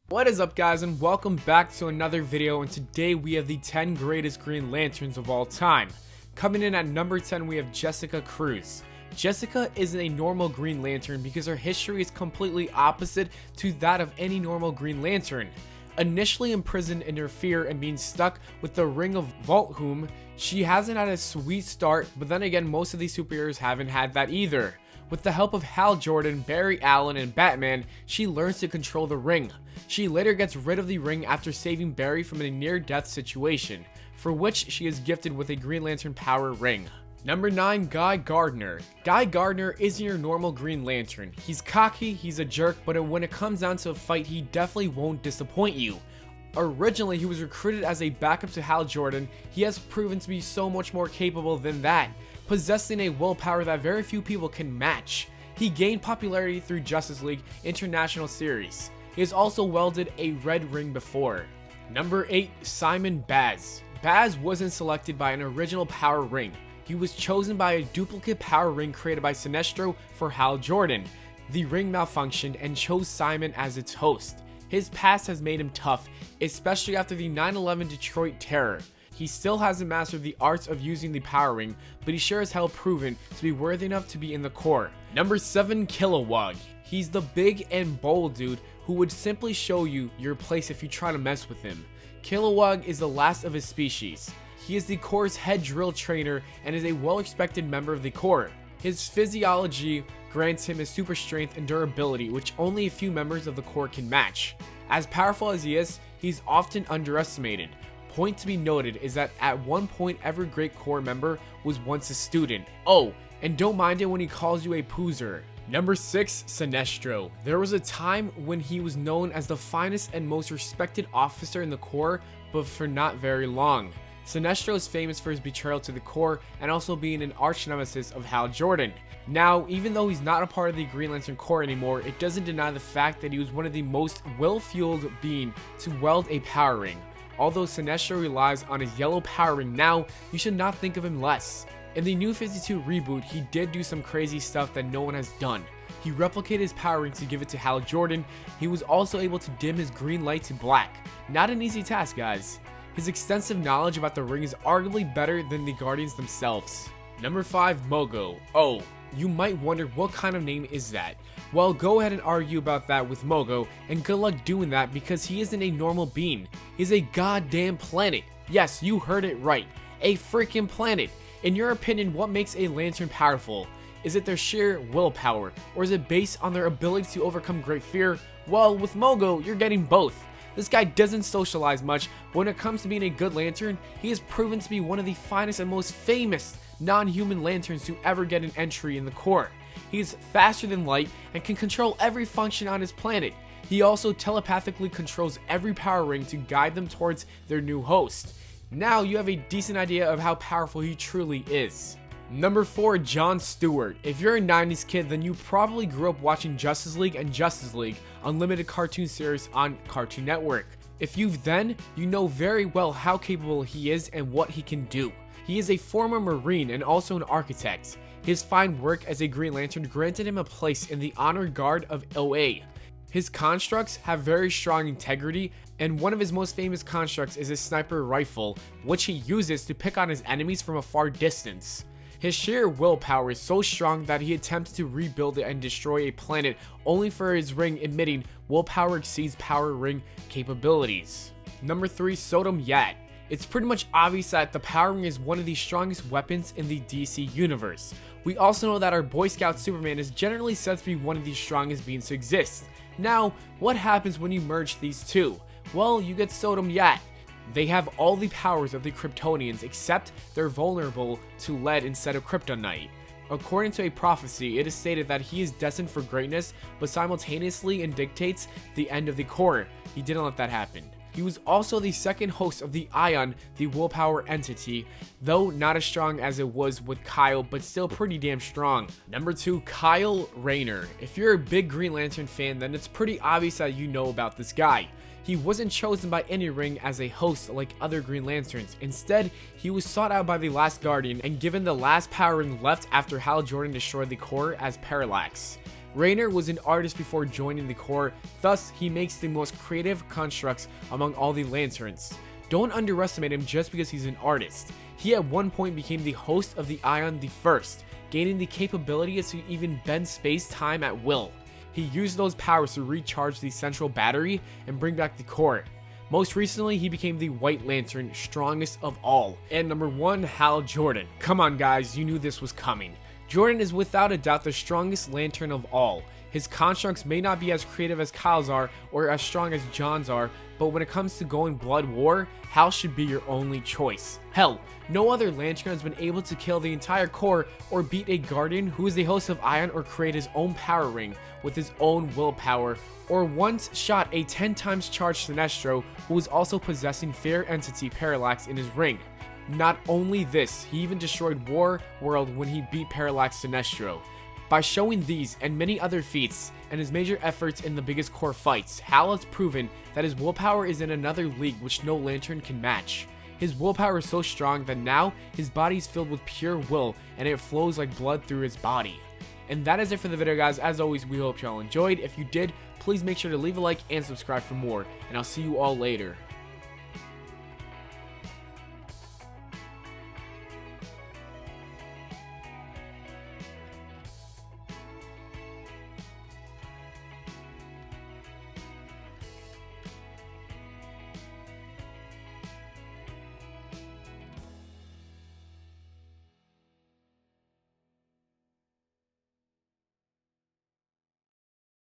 What is up, guys, and welcome back to another video, and today we have the 10 greatest Green Lanterns of all time. Coming in at number 10, we have Jessica Cruz. Jessica isn't a normal Green Lantern because her history is completely opposite to that of any normal Green Lantern. Initially imprisoned in her fear and being stuck with the Ring of Volthoom, she hasn't had a sweet start, but then again, most of these superheroes haven't had that either. With the help of Hal Jordan, Barry Allen, and Batman, she learns to control the ring. She later gets rid of the ring after saving Barry from a near-death situation, for which she is gifted with a Green Lantern power ring. Number 9, Guy Gardner. Guy Gardner isn't your normal Green Lantern. He's cocky, he's a jerk, but when it comes down to a fight, he definitely won't disappoint you. Originally, he was recruited as a backup to Hal Jordan. He has proven to be so much more capable than that, possessing a willpower that very few people can match. He gained popularity through Justice League International Series. He has also wielded a red ring before. Number 8, Simon Baz. Baz wasn't selected by an original power ring. He was chosen by a duplicate power ring created by Sinestro for Hal Jordan. The ring malfunctioned and chose Simon as its host. His past has made him tough, especially after the 9/11 Detroit terror. He still hasn't mastered the arts of using the power ring, but he's sure as hell proven to be worthy enough to be in the Corps. Number 7, Kilowog. He's the big and bold dude who would simply show you your place if you try to mess with him. Kilowog is the last of his species. He is the Corps' head drill trainer and is a well-respected member of the Corps. His physiology grants him his super strength and durability, which only a few members of the Corps can match. As powerful as he is, he's often underestimated. Point to be noted is that at one point every great Corps member was once a student. Oh, and don't mind it when he calls you a poozer. Number 6, Sinestro. There was a time when he was known as the finest and most respected officer in the Corps, but for not very long. Sinestro is famous for his betrayal to the Corps and also being an arch nemesis of Hal Jordan. Now, even though he's not a part of the Green Lantern Corps anymore, it doesn't deny the fact that he was one of the most well-fueled being to wield a power ring. Although Sinestro relies on his yellow power ring now, you should not think of him less. In the New 52 reboot, he did do some crazy stuff that no one has done. He replicated his power ring to give it to Hal Jordan. He was also able to dim his green light to black. Not an easy task, guys. His extensive knowledge about the ring is arguably better than the Guardians themselves. Number 5, Mogo. Oh, you might wonder what kind of name is that? Well, go ahead and argue about that with Mogo, and good luck doing that because he isn't a normal being. He's a goddamn planet. Yes, you heard it right. A freaking planet. In your opinion, what makes a lantern powerful? Is it their sheer willpower, or is it based on their ability to overcome great fear? Well, with Mogo, you're getting both. This guy doesn't socialize much, but when it comes to being a good lantern, he has proven to be one of the finest and most famous non-human lanterns to ever get an entry in the Corps. He is faster than light and can control every function on his planet. He also telepathically controls every power ring to guide them towards their new host. Now you have a decent idea of how powerful he truly is. Number 4, Jon Stewart. If you're a 90s kid, then you probably grew up watching Justice League and Justice League Unlimited cartoon series on Cartoon Network. If you've then, you know very well how capable he is and what he can do. He is a former Marine and also an architect. His fine work as a Green Lantern granted him a place in the Honor Guard of OA. His constructs have very strong integrity, and one of his most famous constructs is his sniper rifle, which he uses to pick on his enemies from a far distance. His sheer willpower is so strong that he attempts to rebuild it and destroy a planet only for his ring admitting willpower exceeds power ring capabilities. Number 3, Sodom Yat. It's pretty much obvious that the power ring is one of the strongest weapons in the DC universe. We also know that our Boy Scout Superman is generally said to be one of the strongest beings to exist. Now, what happens when you merge these two? Well, you get Sodom Yat. They have all the powers of the Kryptonians, except they're vulnerable to lead instead of kryptonite. According to a prophecy, it is stated that he is destined for greatness, but simultaneously dictates the end of the Corps. He didn't let that happen. He was also the second host of the Ion, the willpower entity, though not as strong as it was with Kyle, but still pretty damn strong. Number 2, Kyle Rayner. If you're a big Green Lantern fan, then it's pretty obvious that you know about this guy. He wasn't chosen by any ring as a host like other Green Lanterns. Instead, he was sought out by the Last Guardian and given the last power ring left after Hal Jordan destroyed the Corps as Parallax. Rayner was an artist before joining the Corps, thus he makes the most creative constructs among all the Lanterns. Don't underestimate him just because he's an artist. He at one point became the host of the Ion the First, gaining the capability to even bend space-time at will. He used those powers to recharge the central battery and bring back the Corps. Most recently, he became the White Lantern, strongest of all. And number 1, Hal Jordan. Come on guys, you knew this was coming. Jordan is without a doubt the strongest Lantern of all. His constructs may not be as creative as Kyle's are or as strong as Jon's are, but when it comes to going blood war, Hal should be your only choice. Hell, no other Lantern has been able to kill the entire Corps or beat a Gardner who is the host of Ion or create his own power ring with his own willpower, or once shot a 10 times charged Sinestro who was also possessing Fair Entity Parallax in his ring. Not only this, he even destroyed War World when he beat Parallax Sinestro. By showing these and many other feats and his major efforts in the biggest Corps fights, Hal has proven that his willpower is in another league which no Lantern can match. His willpower is so strong that now his body is filled with pure will and it flows like blood through his body. And that is it for the video guys. As always, we hope y'all enjoyed. If you did, please make sure to leave a like and subscribe for more, and I'll see you all later.